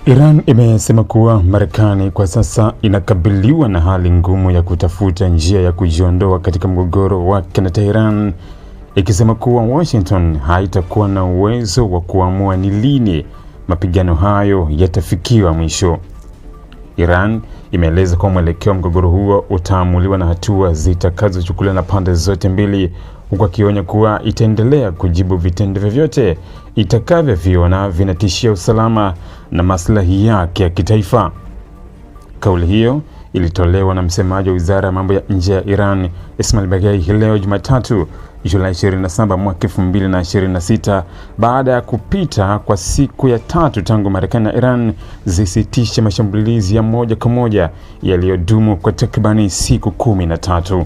Iran imesema kuwa Marekani kwa sasa inakabiliwa na hali ngumu ya kutafuta njia ya kujiondoa katika mgogoro wake na Tehran, ikisema kuwa Washington haitakuwa na uwezo wa kuamua ni lini mapigano hayo yatafikiwa mwisho. Iran imeeleza kuwa mwelekeo wa mgogoro huo utaamuliwa na hatua zitakazochukuliwa na pande zote mbili, huku akionya kuwa itaendelea kujibu vitendo vyovyote itakavyoviona vinatishia usalama na maslahi yake ya kitaifa. Kauli hiyo ilitolewa na msemaji wa Wizara ya Mambo ya Nje ya Iran, Ismail Baghai, leo Jumatatu, Julai 27 mwaka 2026, baada ya kupita kwa siku ya tatu tangu Marekani na Iran zisitishe mashambulizi ya moja kwa moja yaliyodumu kwa takribani siku 13.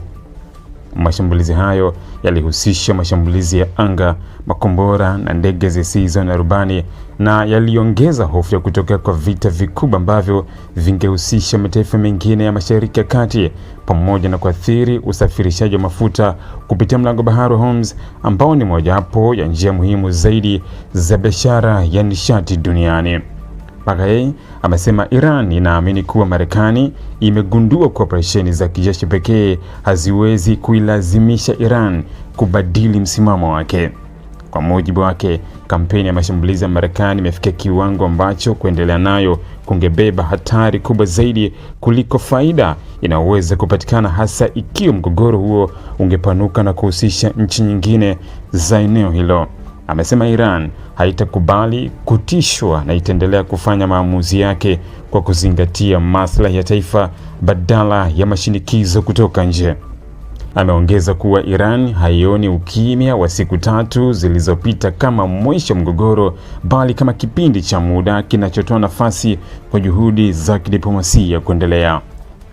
Mashambulizi hayo yalihusisha mashambulizi ya anga, makombora na ndege zisizo na rubani, na yaliongeza hofu ya kutokea kwa vita vikubwa ambavyo vingehusisha mataifa mengine ya Mashariki ya Kati, pamoja na kuathiri usafirishaji wa mafuta kupitia mlango bahari wa Hormuz, ambao ni mojawapo ya njia muhimu zaidi za biashara ya nishati duniani. Baghai amesema Iran inaamini kuwa Marekani imegundua kuwa operesheni za kijeshi pekee haziwezi kuilazimisha Iran kubadili msimamo wake. Kwa mujibu wake, kampeni ya mashambulizi ya Marekani imefikia kiwango ambacho kuendelea nayo kungebeba hatari kubwa zaidi kuliko faida inayoweza kupatikana, hasa ikiwa mgogoro huo ungepanuka na kuhusisha nchi nyingine za eneo hilo. Amesema Iran haitakubali kutishwa na itaendelea kufanya maamuzi yake kwa kuzingatia maslahi ya taifa badala ya mashinikizo kutoka nje. Ameongeza kuwa Iran haioni ukimya wa siku tatu zilizopita kama mwisho mgogoro, bali kama kipindi cha muda kinachotoa nafasi kwa juhudi za kidiplomasia kuendelea.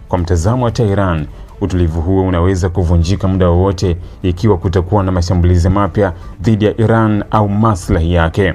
Kwa mtazamo wa Tehran, utulivu huo unaweza kuvunjika muda wowote ikiwa kutakuwa na mashambulizi mapya dhidi ya Iran au maslahi yake.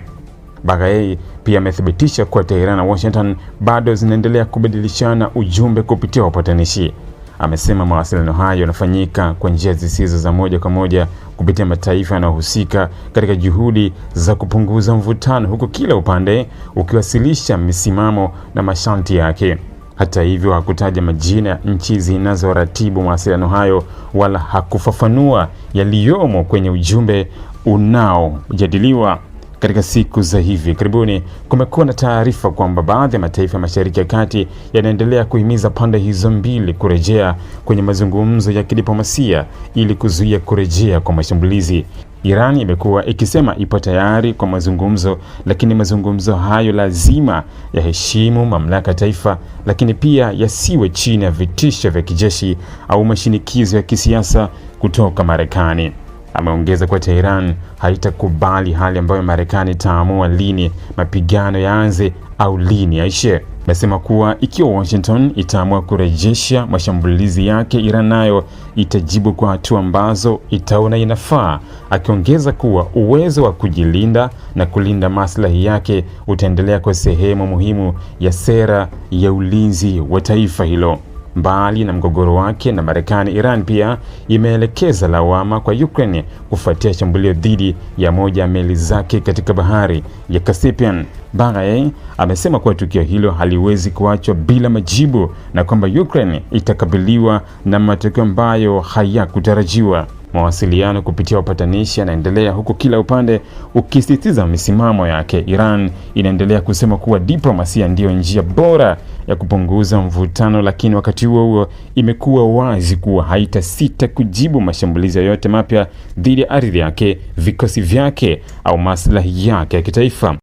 Baghai pia amethibitisha kuwa Tehran na Washington bado zinaendelea kubadilishana ujumbe kupitia wapatanishi. Amesema mawasiliano hayo yanafanyika kwa njia zisizo za moja kwa moja kupitia mataifa yanayohusika katika juhudi za kupunguza mvutano, huku kila upande ukiwasilisha misimamo na masharti yake. Hata hivyo, hakutaja majina ya nchi zinazoratibu mawasiliano hayo wala hakufafanua yaliyomo kwenye ujumbe unaojadiliwa. Katika siku za hivi karibuni, kumekuwa na taarifa kwamba baadhi ya mataifa ya Mashariki ya Kati yanaendelea kuhimiza pande hizo mbili kurejea kwenye mazungumzo ya kidiplomasia ili kuzuia kurejea kwa mashambulizi. Iran imekuwa ikisema ipo tayari kwa mazungumzo, lakini mazungumzo hayo lazima yaheshimu mamlaka ya taifa, lakini pia yasiwe chini ya vitisho vya kijeshi au mashinikizo ya kisiasa kutoka Marekani. Ameongeza kuwa Tehran haitakubali hali ambayo Marekani itaamua lini mapigano yaanze au lini yaishe. Amesema kuwa ikiwa Washington itaamua kurejesha mashambulizi yake, Iran nayo itajibu kwa hatua ambazo itaona inafaa, akiongeza kuwa uwezo wa kujilinda na kulinda maslahi yake utaendelea kwa sehemu muhimu ya sera ya ulinzi wa taifa hilo. Mbali na mgogoro wake na Marekani, Iran pia imeelekeza lawama kwa Ukraine kufuatia shambulio dhidi ya moja ya meli zake katika bahari ya Caspian. Baghai amesema kuwa tukio hilo haliwezi kuachwa bila majibu na kwamba Ukraine itakabiliwa na matokeo ambayo hayakutarajiwa. Mawasiliano kupitia wapatanishi yanaendelea huku kila upande ukisisitiza misimamo yake. Iran inaendelea kusema kuwa diplomasia ndiyo njia bora ya kupunguza mvutano, lakini wakati huo huo imekuwa wazi kuwa haitasita kujibu mashambulizi yoyote mapya dhidi ya ardhi yake, vikosi vyake au maslahi yake ya kitaifa.